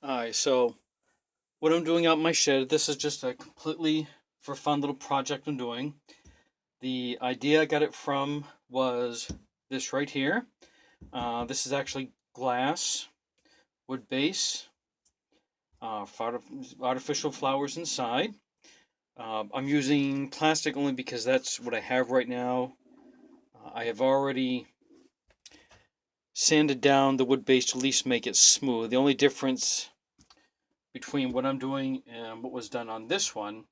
Alright, so what I'm doing out in my shed, this is just a completely for fun little project I'm doing. The idea I got it from was this right here. This is actually glass, wood base, artificial flowers inside. I'm using plastic only because that's what I have right now. I have already sanded down the wood base to at least make it smooth. The only difference between what I'm doing and what was done on this one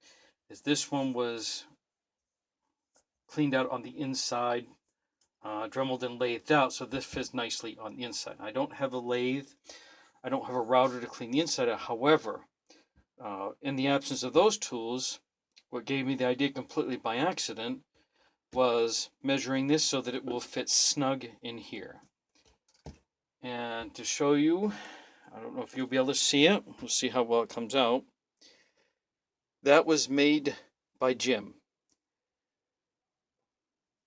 is this one was cleaned out on the inside, dremeled and lathed out, so this fits nicely on the inside. I don't have a lathe, I don't have a router to clean the inside out. However, in the absence of those tools, what gave me the idea completely by accident was measuring this so that it will fit snug in here. And to show you, I don't know if you'll be able to see it, we'll see how well it comes out. That was made by Jim.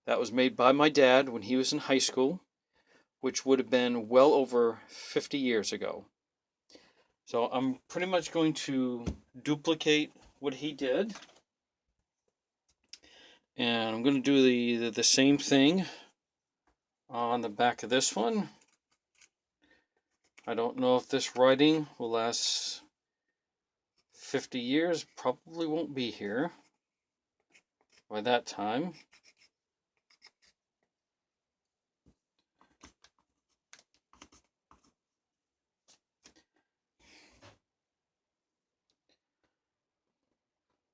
That was made by my dad when he was in high school, which would have been well over 50 years ago. So I'm pretty much going to duplicate what he did. And I'm going to do the same thing on the back of this one. I don't know if this writing will last 50 years. Probably won't be here by that time.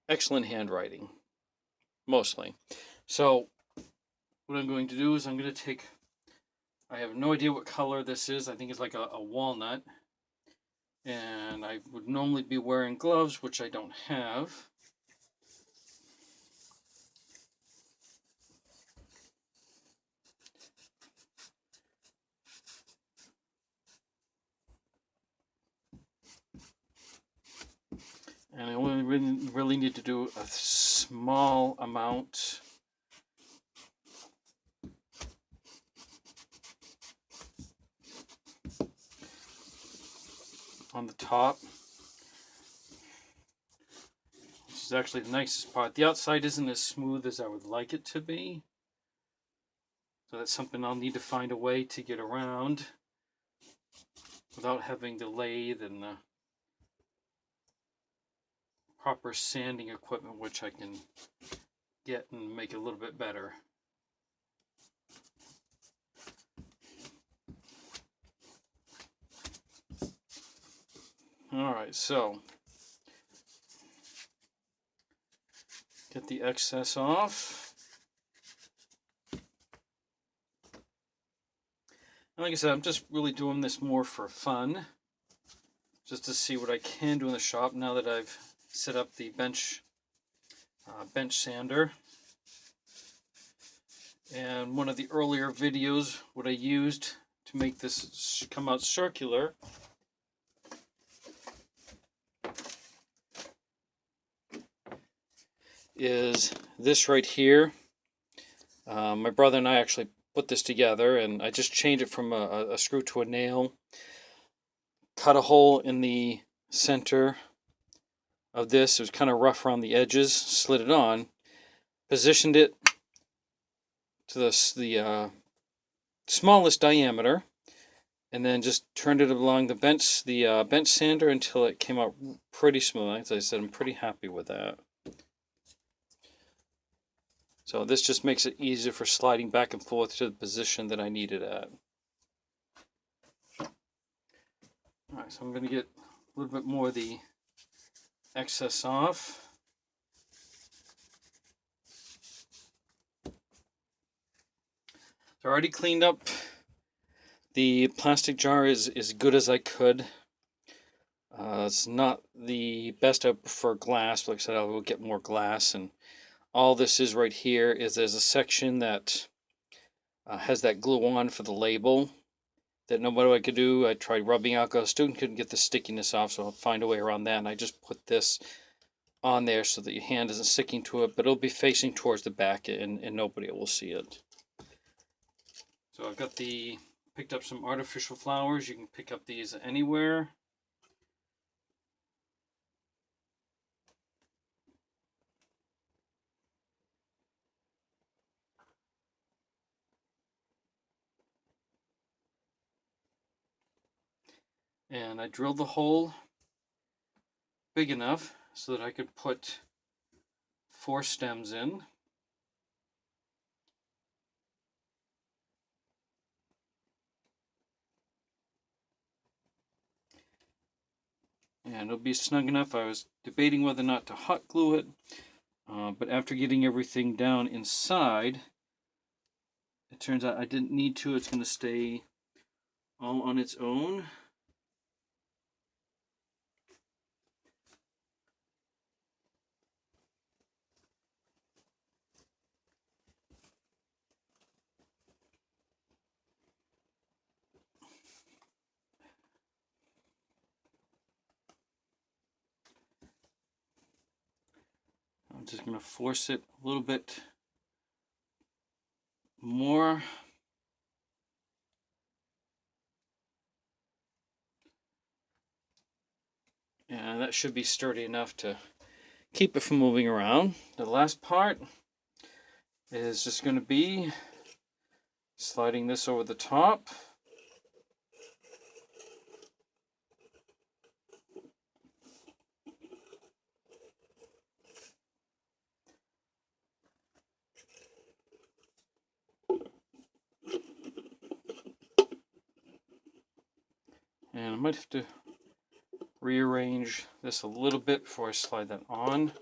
Excellent handwriting, mostly. So what I'm going to do is I'm going to take, I have no idea what color this is. I think it's like a walnut. And I would normally be wearing gloves, which I don't have. And I only really need to do a small amount. On the top. This is actually the nicest part. The outside isn't as smooth as I would like it to be. So that's something I'll need to find a way to get around without having the lathe and the proper sanding equipment, which I can get and make it a little bit better. Alright, so get the excess off. And like I said, I'm just really doing this more for fun, just to see what I can do in the shop now that I've set up the bench sander. And one of the earlier videos, what I used to make this come out circular is this right here. My brother and I actually put this together, and I just changed it from a screw to a nail, cut a hole in the center of this. It was kind of rough around the edges, slid it on, positioned it to the smallest diameter, and then just turned it along the bench sander until it came out pretty smooth. As I said, I'm pretty happy with that. So this just makes it easier for sliding back and forth to the position that I need it at. Alright, so I'm going to get a little bit more of the excess off. So I already cleaned up the plastic jar as good as I could. It's not the best. I prefer glass. Like I said, I will get more glass. And all this is right here is there's a section that has that glue on for the label. That no matter what I could do, I tried rubbing alcohol. Student couldn't get the stickiness off, so I'll find a way around that. And I just put this on there so that your hand isn't sticking to it, but it'll be facing towards the back, and nobody will see it. So I've got picked up some artificial flowers. You can pick up these anywhere. And I drilled the hole big enough so that I could put 4 stems in. And it'll be snug enough. I was debating whether or not to hot glue it, but after getting everything down inside, it turns out I didn't need to. It's going to stay all on its own. I'm just going to force it a little bit more. And that should be sturdy enough to keep it from moving around. The last part is just going to be sliding this over the top. And I might have to rearrange this a little bit before I slide that on.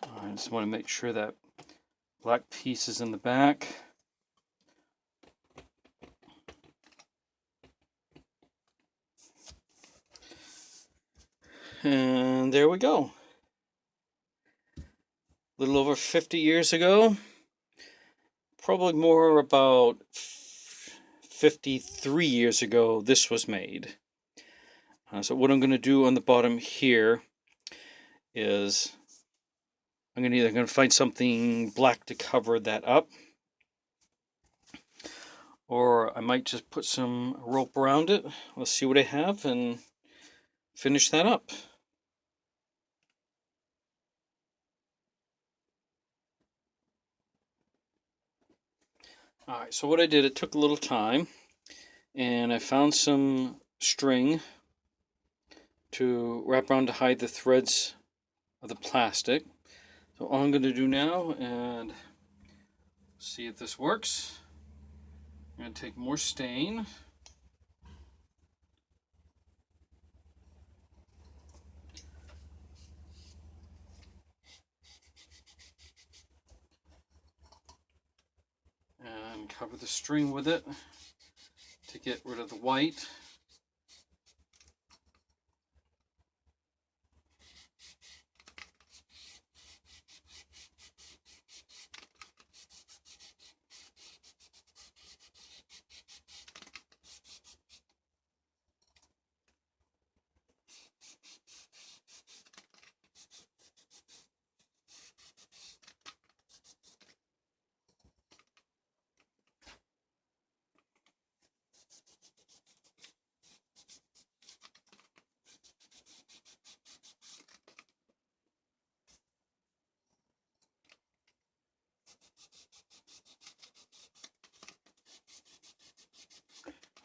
I just want to make sure that black piece is in the back. And there we go. A little over 50 years ago, probably more about 53 years ago, this was made. So what I'm going to do on the bottom here is I'm either going to find something black to cover that up, or I might just put some rope around it. Let's see what I have and finish that up. Alright, so what I did, it took a little time, and I found some string to wrap around to hide the threads of the plastic. So all I'm going to do now, and see if this works, I'm going to take more stain. And cover the string with it to get rid of the white.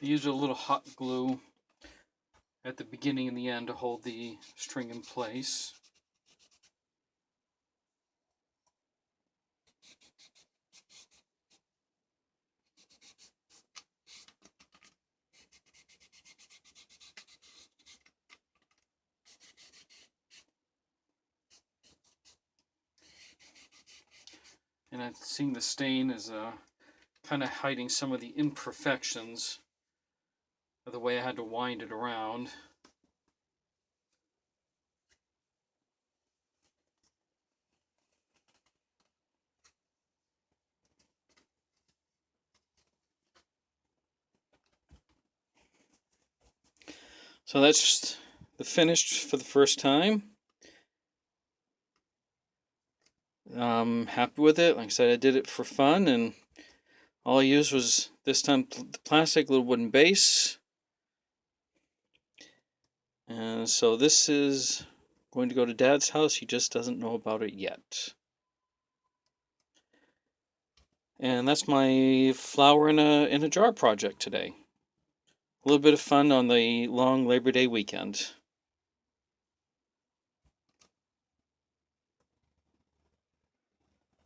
I use a little hot glue at the beginning and the end to hold the string in place. And I'm seeing the stain is kind of hiding some of the imperfections of the way I had to wind it around. So that's the finished for the first time. I'm happy with it. Like I said, I did it for fun, and all I used was this time the plastic, little wooden base, And so this is going to go to Dad's house. He just doesn't know about it yet. And that's my flower in a jar project today. A little bit of fun on the long Labor Day weekend.